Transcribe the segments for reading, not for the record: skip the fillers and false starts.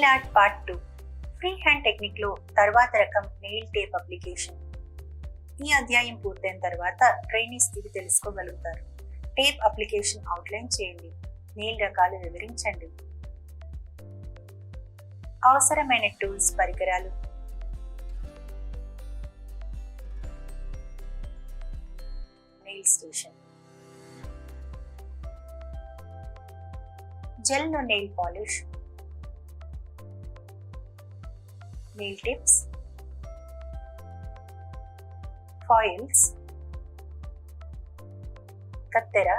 Nail art part 2 free hand technique లో తర్వాత రకం నెయిల్ టేప్ అప్లికేషన్. ఈ అధ్యాయం పూర్తయిన తర్వాత ట్రైనీస్ ఇది తెలుసుకోగలుగుతారు. టేప్ అప్లికేషన్ అవుట్లైన్ చేయండి, నెయిల్ రకాలు వివరించండి, అవసరమైన టూల్స్ పరికరాలు, nail station, gel no nail polish, nail tips, foils, కత్తెర,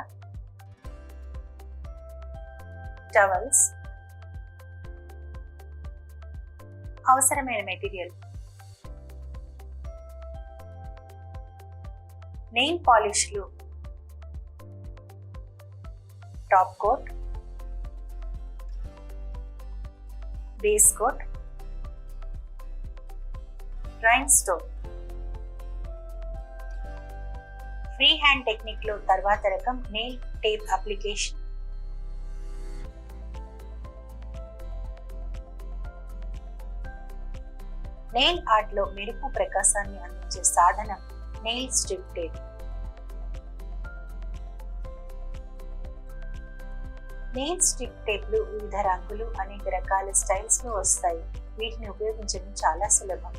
టవల్స్, అవసరమైన మెటీరియల్, నెయిల్ పాలిష్లు, top coat, base coat, rhinestone. Free hand technique లో తర్వాత రకం nail tape application. Nail art లో మెరుపు ప్రకాశాన్ని అందించే సాధనం nail strip tape. Nail strip టేప్లు వివిధ రంగులు, అనేక రకాల స్టైల్స్ లో వస్తాయి. వీటిని ఉపయోగించడం చాలా సులభం.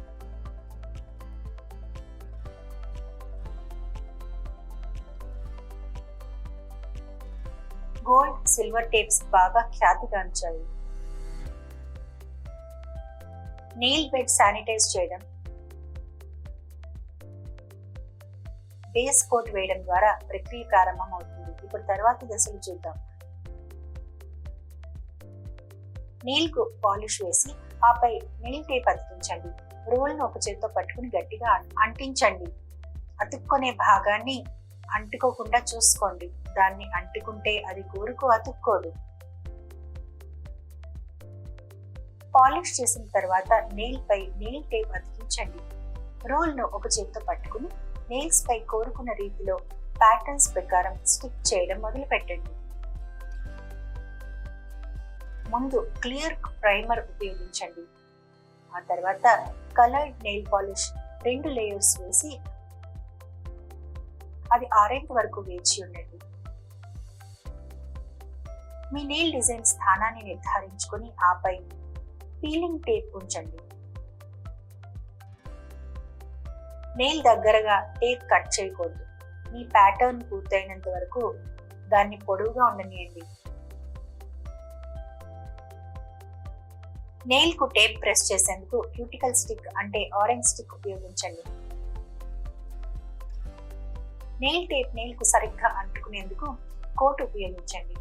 గోల్డ్, సిల్వర్ టేప్స్ బాగా ఖ్యాతిగాంచాయి. నెయిల్ బెడ్ శానిటైజ్ చేయడం, బేస్ కోట్ వేయడం ద్వారా ప్రక్రియ ప్రారంభం అవుతుంది. ఇప్పుడు తర్వాతి దశలు చూద్దాం. నెయిల్ కు పాలిష్ వేసి ఆపై నెయిల్ టేప్ అతికించండి. రోల్ ను ఒక చేత్తో పట్టుకుని గట్టిగా అంటించండి. అతుక్కునే భాగాన్ని అంటుకోకుండా చూసుకోండి. దాన్ని అంటుకుంటే అది గోరుకు అతుక్కోదు. పాలిష్ చేసిన తర్వాత నెయిల్ పై నెయిల్ టేప్ అతికించండి. రోల్ ను ఒక చేత్తో పట్టుకుని నెయిల్స్ పై కోరుకున్న రీతిలో ప్యాటర్న్స్ ప్రకారం స్టిక్ చేయడం మొదలు పెట్టండి. ముందు క్లియర్ ప్రైమర్ ఉపయోగించండి. ఆ తర్వాత కలర్డ్ నెయిల్ పాలిష్ 2 లేయర్స్ వేసి అది ఆరేంత వరకు వేచి ఉండండి. మీ నెయిల్ డిజైన్ స్థానాన్ని నిర్ధారించుకుని ఆపై పీలింగ్ టేప్ ఉంచండి. నెయిల్ దగ్గరగా టేప్ కట్ చేయకూడదు. మీ ప్యాటర్న్ పూర్తయినంత వరకు దాన్ని పొడవుగా ఉండనియండి. నెయిల్ కు టేప్ ప్రెస్ చేసేందుకు క్యూటికల్ స్టిక్ అంటే ఆరెంజ్ స్టిక్ ఉపయోగించండి. నెయిల్ టేప్ నెయిల్ కు సరిగ్గా అంటుకునేందుకు కోట్ ఉపయోగించండి.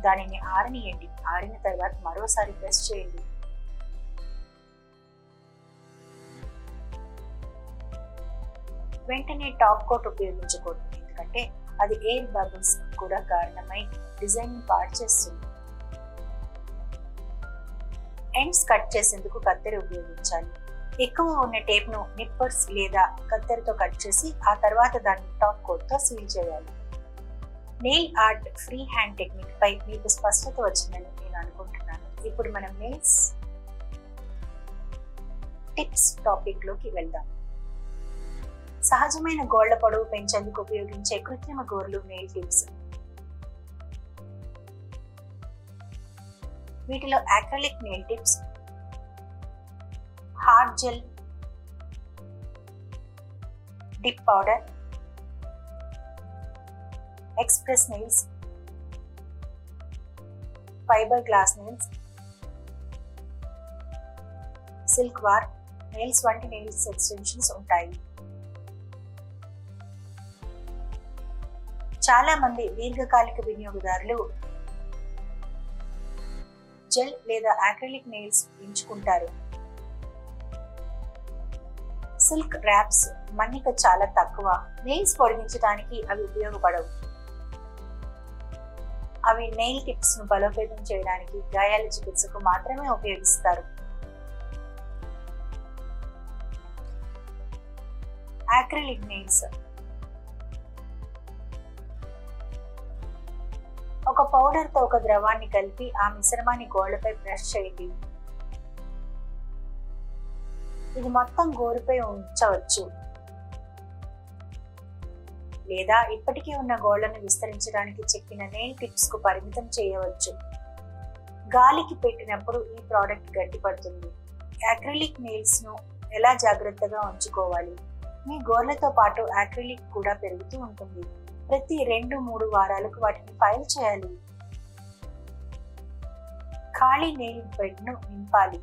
దానిని ఆరనియండి. ఆరిన తర్వాత మరోసారి ప్రెస్ చేయండి. వెంటనే టాప్ కోట్ ఉపయోగించకూడదు, ఎందుకంటే అది ఎయిర్ బబుల్స్ కూడా కారణమై డిజైన్ పాడు చేస్తుంది. ఎండ్స్ కట్ చేసేందుకు కత్తెర ఉపయోగించాలి. ఎక్కువ ఉన్న టేప్ ను నిప్పర్స్ లేదా కత్తెరతో కట్ చేసి ఆ తర్వాత దాన్ని టాప్ కోట్ తో సీల్ చేయాలి. Nail art free hand technique పై మీకు స్పష్టత వచ్చిందని నేను అనుకుంటున్నాను. ఇప్పుడు మనం నెయిల్స్ టిప్స్ టాపిక్ లోకి వెళ్దాం. సహజమైన గోళ్ల పొడవు పెంచేందుకు ఉపయోగించే కృత్రిమ గోర్లు నెయిల్ టిప్స్. వీటిలో acrylic nail tips, hard gel, dip powder, express nails, fibre glass nails, silk war nails వంటి నెయిల్స్ ఎక్స్టెన్షన్స్ ఉంటాయి. చాలా మంది దీర్ఘకాలిక వినియోగదారులు జెల్ లేదా అక్రిలిక్ నెయిల్స్ ఎంచుకుంటారు. సిల్క్ ర్యాప్స్ మన్నిక చాలా తక్కువ. నెయిల్స్ పొడిగించడానికి అవి ఉపయోగపడవు. అవి నెయిల్ టిప్స్ ను బలోపేతం చేయడానికి, గాయాల చికిత్సకు మాత్రమే ఉపయోగిస్తారు. అక్రిలిక్ నెయిల్స్ ఒక ఒక పౌడర్తో ఒక ద్రవాన్ని కలిపి ఆ మిశ్రమాన్ని గోళ్లపై బ్రష్ చేయండి. ఇది మొత్తం గోరుపై ఉంచవచ్చు లేదా ఇప్పటికే ఉన్న గోళ్లను విస్తరించడానికి చెక్కిన నెయిల్ టిప్స్ కు పరిమితం చేయవచ్చు. గాలికి పెట్టినప్పుడు ఈ ప్రోడక్ట్ గట్టిపడుతుంది. అక్రిలిక్ నెయిల్స్ ను ఎలా జాగ్రత్తగా ఉంచుకోవాలి? మీ గోర్లతో పాటు అక్రిలిక్ కూడా పెరుగుతూ ఉంటుంది. ప్రతి 2-3 వారాలకు వాటిని ఫైల్ చేయాలి. ఖాళీ నెయిల్ బెడ్ ను నింపాలి.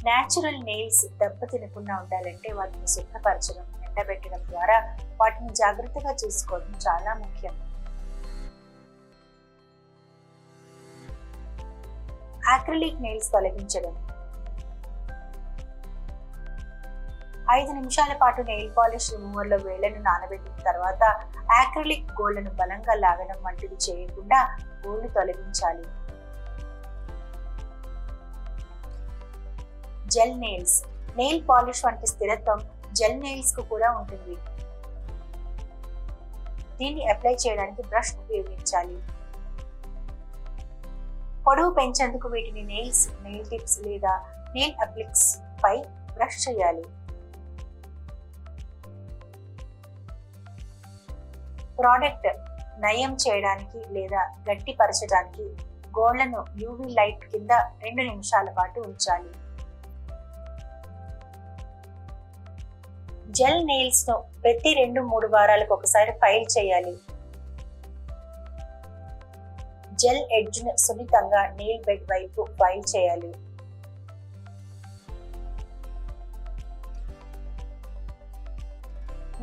న్యాచురల్ నెయిల్స్ దెబ్బ తినకుండా ఉండాలంటే వాటిని శుభ్రపరచడం, ఎండబెట్టడం ద్వారా వాటిని జాగ్రత్తగా చూసుకోవడం చాలా ముఖ్యం. అక్రిలిక్ నెయిల్స్ తొలగించడం. 5 నిమిషాల పాటు నెయిల్ పాలిష్ రిమూవర్ లో వేళ్లను నానబెట్టిన తర్వాత అక్రిలిక్ గోళ్లను బలంగా లాగడం వంటివి చేయకుండా గోళ్లు తొలగించాలి. Gel nails. నెయిల్ పాలిష్ వంటి స్థిరత్వం జెల్ నెయిల్స్ కు కూడా ఉంటుంది. దీన్ని అప్లై చేయడానికి బ్రష్ ఉపయోగించాలి. పొడవు పెంచేందుకు వీటిని నెయిల్స్, నెయిల్ టిప్స్ లేదా నెయిల్ అప్లిక్స్ పై బ్రష్ చేయాలి. ప్రోడక్ట్ నయం చేయడానికి లేదా గట్టిపరచడానికి గోళ్లను యూవీ లైట్ కింద 2 నిమిషాల పాటు ఉంచాలి. జెల్ నెయిల్స్ ను ప్రతి 2-3 వారాలకు ఒకసారి ఫైల్ చేయాలి. జెల్ ఎడ్జ్ ను సున్నితంగా నెయిల్ బెడ్ వైపు ఫైల్ చేయాలి.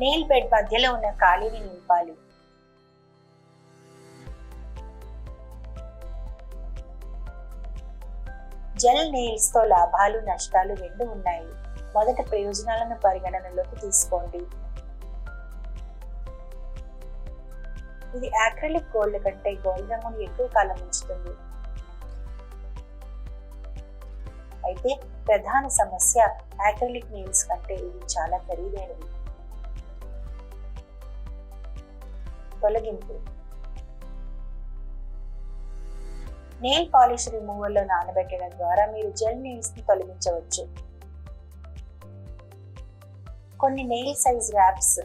నెయిల్ బెడ్ మధ్యలో ఉన్న ఖాళీని నింపాలి. జెల్ నెయిల్స్ తో లాభాలు, నష్టాలు 2 ఉన్నాయి. మొదట ప్రయోజనాలను పరిగణనలోకి తీసుకోండి. ఇది అక్రిలిక్ గోళ్ల కంటే గోల్డ్ రంగును ఎక్కువ కాలం ఉంచుతుంది. అయితే ప్రధాన సమస్య అక్రిలిక్ నెయిల్స్ కంటే ఇవి చాలా ఖరీదైనవి. తొలగింపు. నెయిల్ పాలిష్ రిమూవర్ లో నానబెట్టడం ద్వారా మీరు జెల్ నెయిల్స్ ని తొలగించవచ్చు. కొన్ని nail size wraps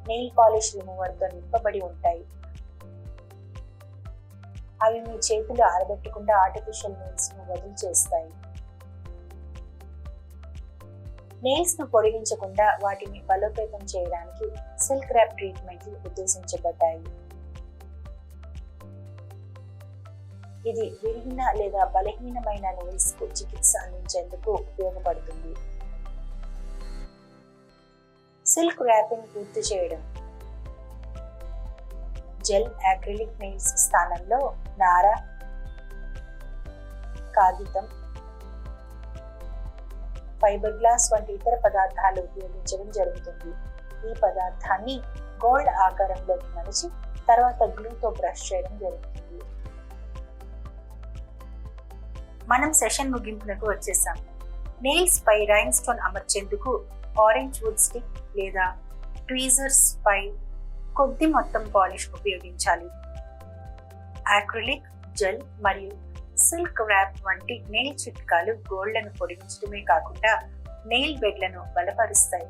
nail polish remover తో నింపబడి ఉంటాయి. అవి మీ చేతులు ఆరబెట్టకుండా ఆర్టిఫిషియల్ నెయిల్స్ ను వదిలి చేస్తాయి. నెయిల్స్ ను పొడిగించకుండా వాటిని బలోపేతం చేయడానికి సిల్క్ ర్యాప్ ట్రీట్మెంట్లు ఉద్దేశించబడ్డాయి. ఇది విరిగిన లేదా బలహీనమైన నెయిల్స్ కు చికిత్స అందించేందుకు ఉపయోగపడుతుంది. సిల్క్ ర్యాపింగ్ పూర్తి చేయడం. జెల్ అక్రిలిక్ నెయిల్స్ స్థానంలో నార, కాగితం, ఫైబర్ గ్లాస్ వంటి ఇతర పదార్థాలు ఉపయోగించడం జరుగుతుంది. ఈ పదార్థాన్ని గోల్డ్ ఆకారంలోకి మలిచి తర్వాత గ్లూతో బ్రష్ చేయడం జరుగుతుంది. మనం సెషన్ ముగింపునకు వచ్చేసాం. నెయిల్స్ పై రైన్ స్టోన్ అమర్చేందుకు ఆరెంజ్ వుడ్ స్టిక్ లేదా ట్వీజర్స్ పై కొద్ది మొత్తం పాలిష్ ఉపయోగించాలి. అక్రిలిక్, జెల్ మరియు సిల్క్ ర్యాప్ వంటి నెయిల్ చిట్కాలు గోళ్లను పొడిగించడమే కాకుండా నెయిల్ బెడ్లను బలపరుస్తాయి.